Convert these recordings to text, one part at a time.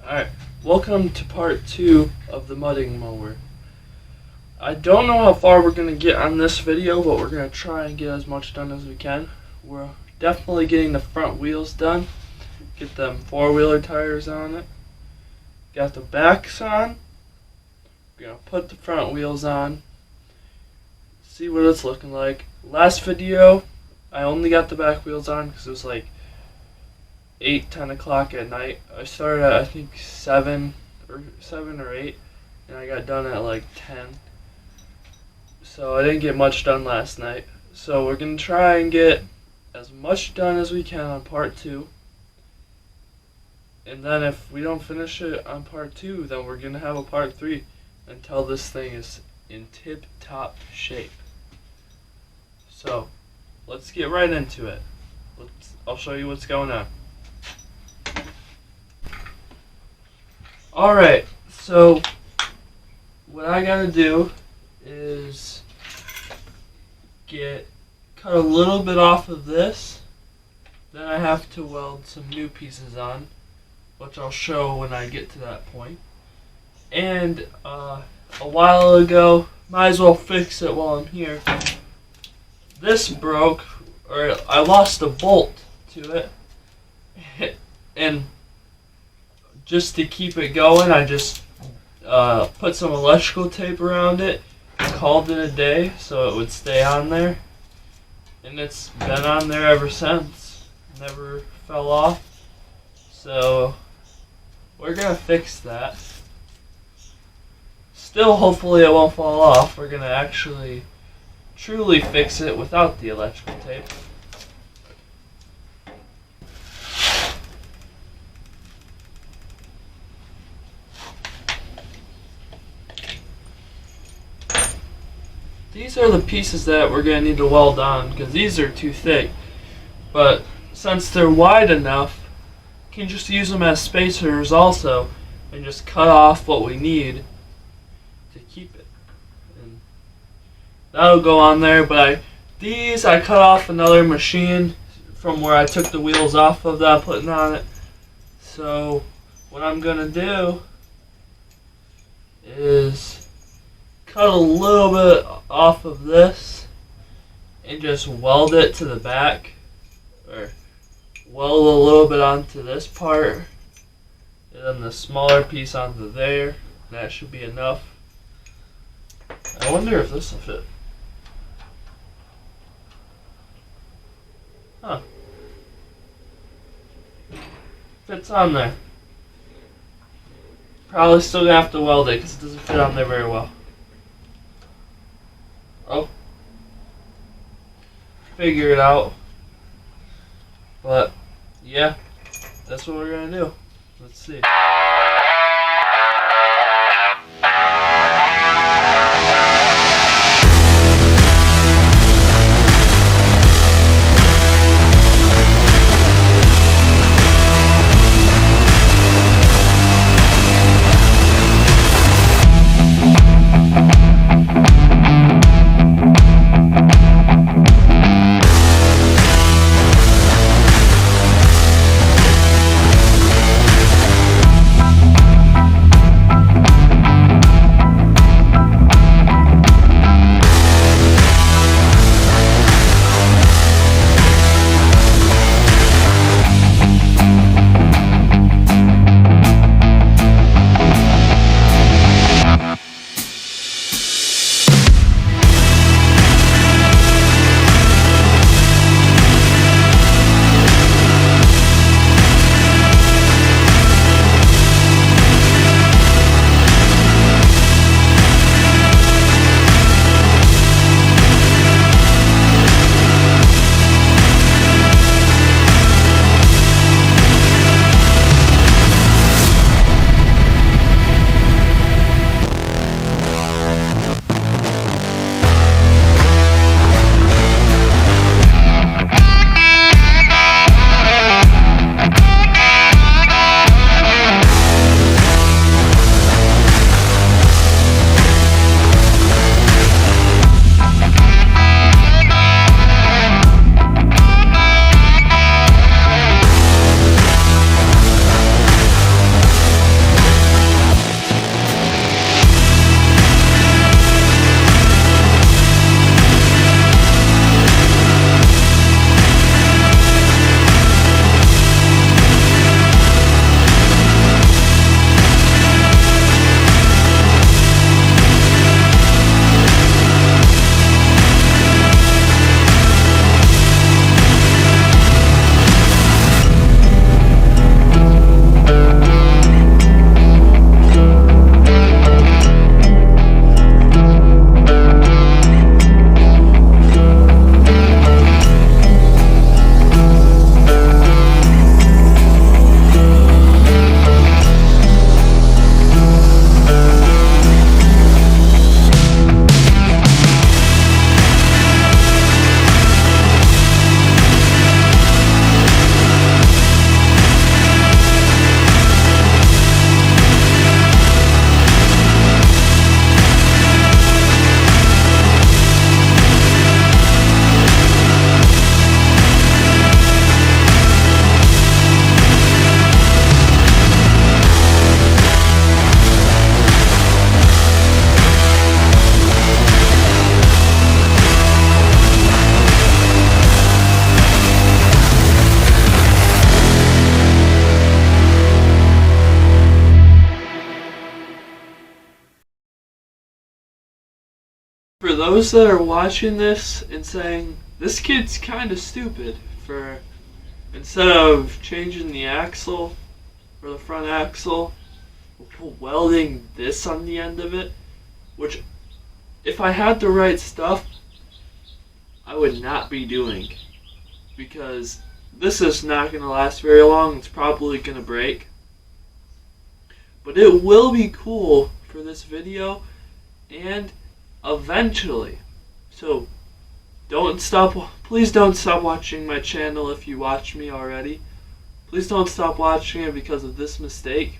Alright, welcome to part 2 of the mudding mower. I don't know how far we're going to get on this video, but we're going to try and get as much done as we can. We're definitely getting the front wheels done. Get them four-wheeler tires on it. Got the backs on. We're going to put the front wheels on. See what it's looking like. Last video, I only got the back wheels on because it was like 10 o'clock at night. I started at I think 7 or 8, and I got done at like 10. So I didn't get much done last night. So we're gonna try and get as much done as we can on part 2. And then if we don't finish it on part 2, then we're gonna have a part 3 until this thing is in tip-top shape. So let's get right into it. I'll show you what's going on. Alright, so what I gotta do is cut a little bit off of this. Then I have to weld some new pieces on, which I'll show when I get to that point. And a while ago, might as well fix it while I'm here. This broke, or I lost a bolt to it, and just to keep it going, I just put some electrical tape around it, called it a day so it would stay on there, and it's been on there ever since. Never fell off. So we're gonna fix that. Still, hopefully it won't fall off. We're gonna actually truly fix it without the electrical tape. These are the pieces that we're going to need to weld on because these are too thick. But since they're wide enough, you can just use them as spacers also and just cut off what we need to keep it. And that'll go on there, but I cut off another machine from where I took the wheels off of that I'm putting on it. So what I'm going to do is cut a little bit off of this and just weld it to the back, or weld a little bit onto this part and then the smaller piece onto there. That should be enough. I wonder if this will fit. Huh. Fits on there. Probably still gonna have to weld it because it doesn't fit on there very well. Oh, figure it out. But yeah, that's what we're gonna do. Let's see. those that are watching this and saying, this kid's kind of stupid for, instead of changing the axle, or the front axle, welding this on the end of it, which if I had the right stuff, I would not be doing, because this is not going to last very long. It's probably going to break, but it will be cool for this video and eventually. So please don't stop watching my channel if you watch me already. Please don't stop watching it because of this mistake.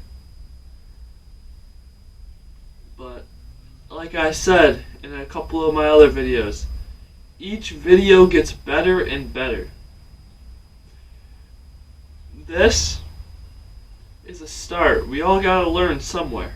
But like I said in a couple of my other videos, each video gets better and better. This is a start. We all gotta learn somewhere.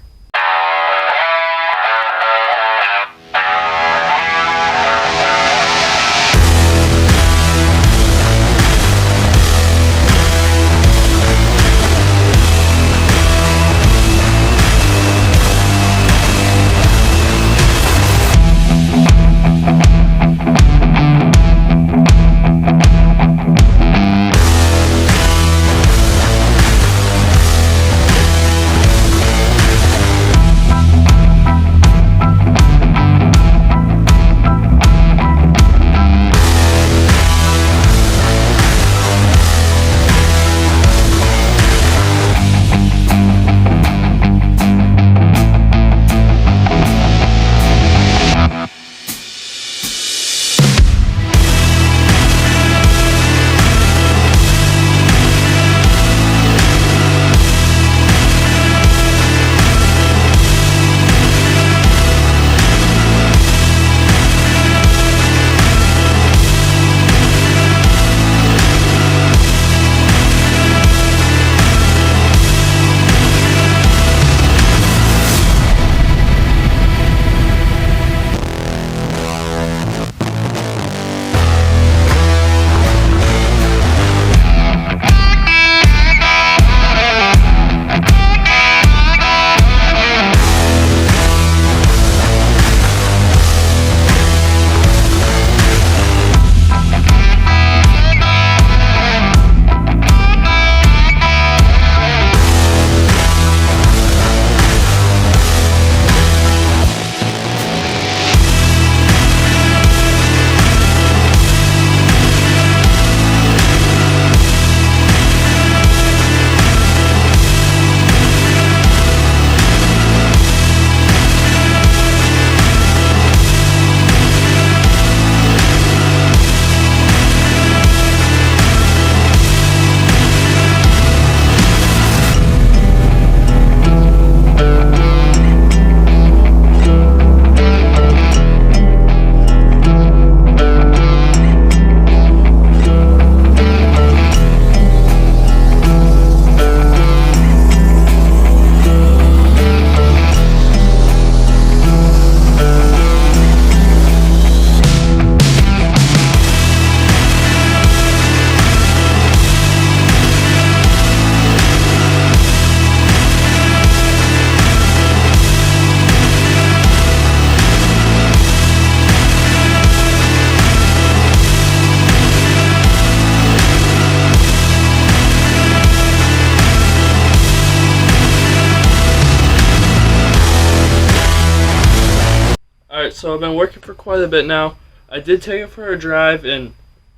Alright, so I've been working for quite a bit now. I did take it for a drive, and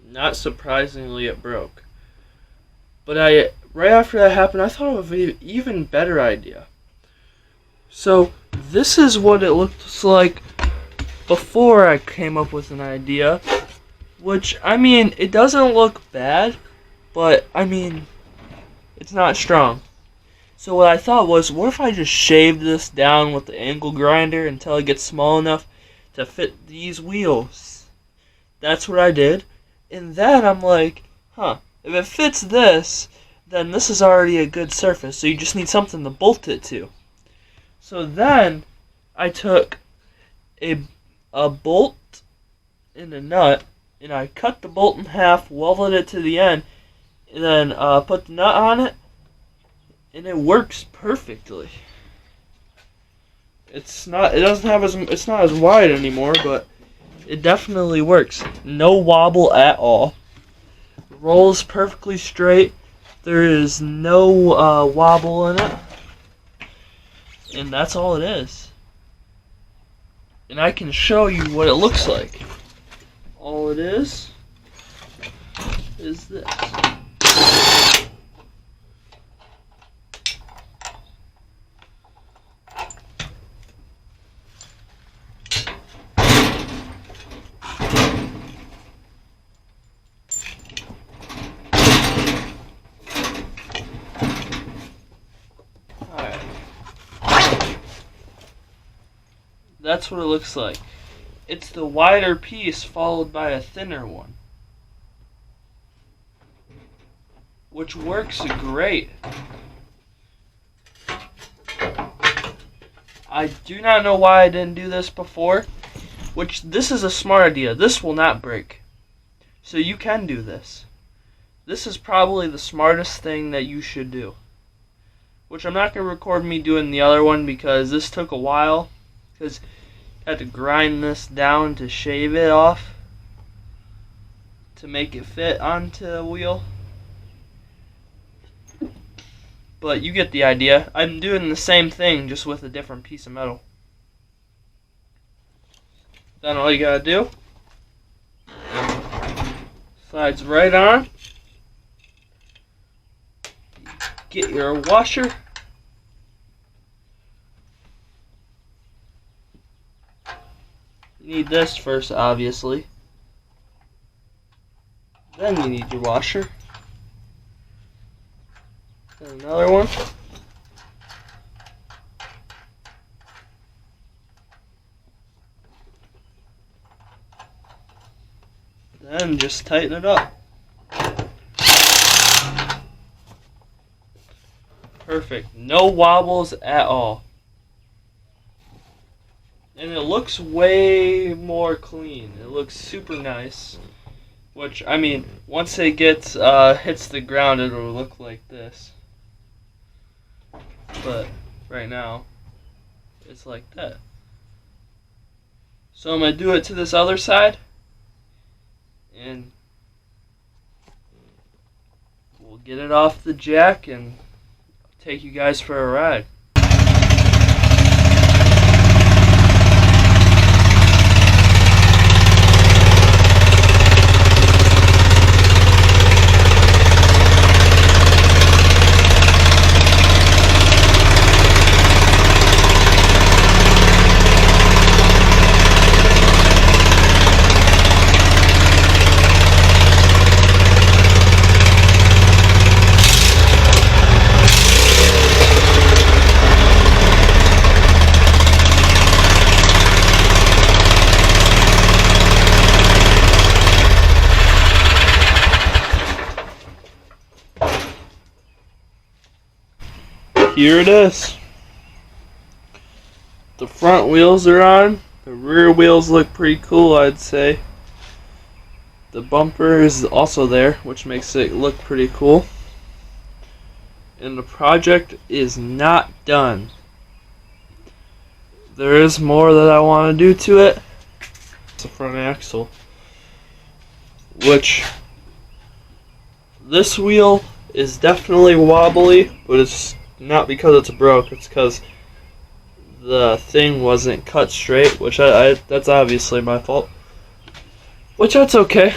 not surprisingly, it broke. But right after that happened, I thought of an even better idea. So, this is what it looks like before I came up with an idea. Which, I mean, it doesn't look bad, but, I mean, it's not strong. So what I thought was, what if I just shaved this down with the angle grinder until it gets small enough to fit these wheels? That's what I did. And then I'm like, if it fits this, then this is already a good surface, so you just need something to bolt it to. So then I took a bolt and a nut, and I cut the bolt in half, welded it to the end, and then put the nut on it, and it works perfectly. It's not as wide anymore, but it definitely works. No wobble at all. Rolls perfectly straight. There is no wobble in it. And that's all it is. And I can show you what it looks like. All it is this. That's what it looks like. It's the wider piece followed by a thinner one, which works great. I do not know why I didn't do this before, which this is a smart idea. This will not break. So you can do this. This is probably the smartest thing that you should do. Which I'm not going to record me doing the other one because this took a while. Because I had to grind this down to shave it off to make it fit onto the wheel. But you get the idea. I'm doing the same thing just with a different piece of metal. Then all you gotta do, slides right on. Get your washer. You need this first, obviously. Then you need your washer. And another one. Then just tighten it up. Perfect. No wobbles at all. And it looks way more clean. It looks super nice. Which, I mean, once it gets hits the ground, it'll look like this. But right now, it's like that. So I'm going to do it to this other side. And we'll get it off the jack and take you guys for a ride. Here it is. The front wheels are on. The rear wheels look pretty cool, I'd say. The bumper is also there, which makes it look pretty cool. And the project is not done. There is more that I want to do to it. It's the front axle, which this wheel is definitely wobbly, but it's not because it's broke. It's because the thing wasn't cut straight, which that's obviously my fault. Which that's okay.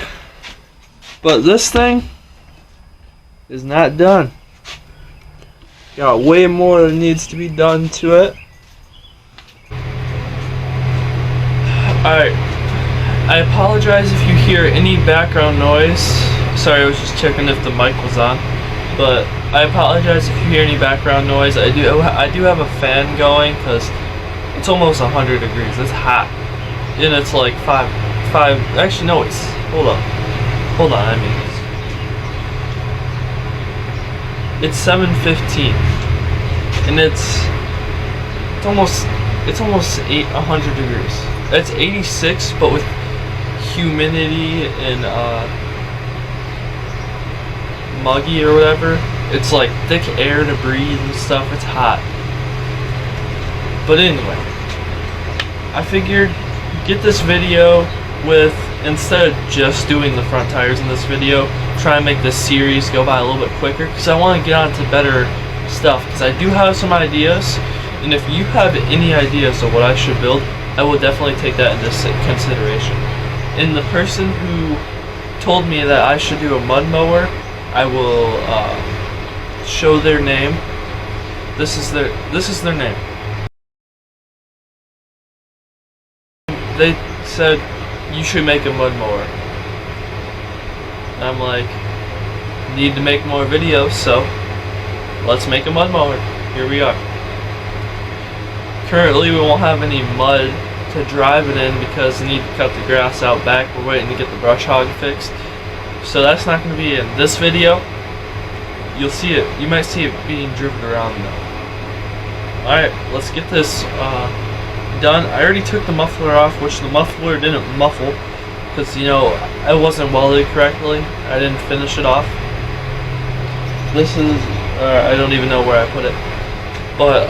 But this thing is not done. Got way more that needs to be done to it. Alright. I apologize if you hear any background noise. Sorry, I was just checking if the mic was on. But I apologize if you hear any background noise. I do have a fan going because it's almost 100 degrees. It's hot, and it's like five. Actually, no, it's hold on. I mean, it's 7:15, and it's almost 100 degrees. It's 86, but with humidity and muggy or whatever, it's like thick air to breathe and stuff. It's hot. But anyway, I figured get this video with, instead of just doing the front tires in this video, try and make this series go by a little bit quicker, because I want to get on to better stuff, because I do have some ideas, and if you have any ideas of what I should build, I will definitely take that into consideration. And the person who told me that I should do a mud mower, I will show their name. This is their name. They said you should make a mud mower. And I'm like, need to make more videos, so let's make a mud mower. Here we are. Currently we won't have any mud to drive it in because we need to cut the grass out back. We're waiting to get the brush hog fixed. So that's not going to be in this video. You'll see it. You might see it being driven around though. Alright, let's get this done. I already took the muffler off, which the muffler didn't muffle because, you know, I wasn't welded correctly. I didn't finish it off. This is, I don't even know where I put it. But,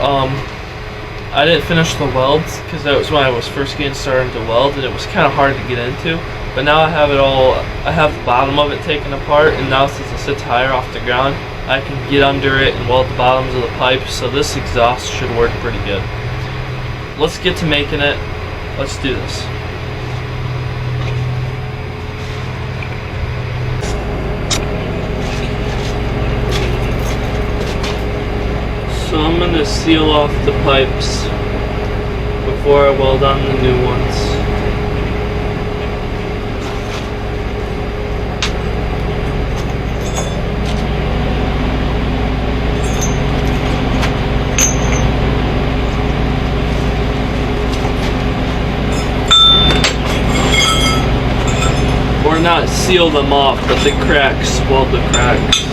I didn't finish the welds because that was when I was first getting started to weld, and it was kind of hard to get into. But now I have it all, I have the bottom of it taken apart, and now since it sits higher off the ground, I can get under it and weld the bottoms of the pipes, so this exhaust should work pretty good. Let's get to making it. Let's do this. So I'm going to seal off the pipes before I weld on the new ones. Or not seal them off, but the cracks, weld the cracks.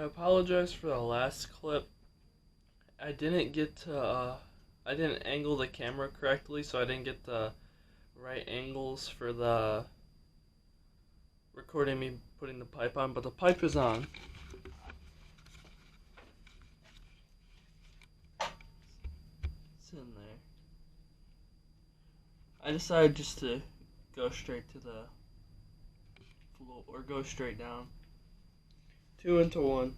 I apologize for the last clip. I didn't I didn't angle the camera correctly, so I didn't get the right angles for the recording me putting the pipe on, but the pipe is on. It's in there. I decided just to go straight to the floor, or go straight down. 2 into 1.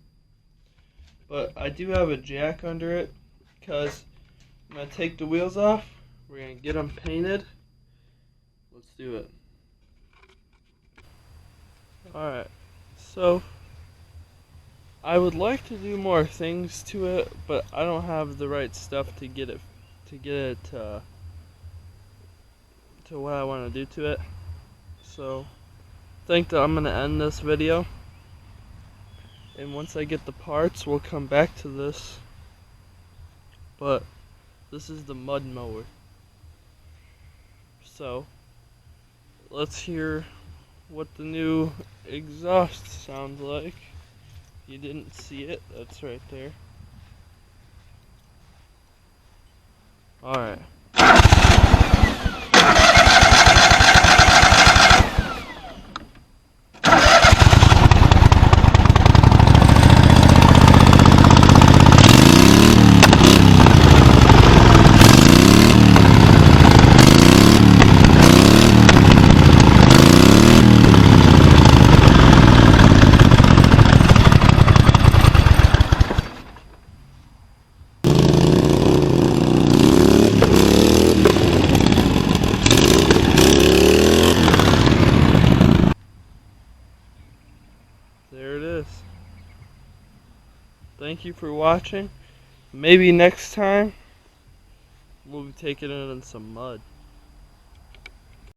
But I do have a jack under it, because I'm going to take the wheels off. We're going to get them painted. Let's do it. Alright, so I would like to do more things to it, but I don't have the right stuff to get it to what I want to do to it. So I think that I'm going to end this video, and once I get the parts we'll come back to this. But this is the mud mower. So let's hear what the new exhaust sounds like. You didn't see it, that's right there. Alright. There it is. Thank you for watching. Maybe next time we'll be taking it in some mud.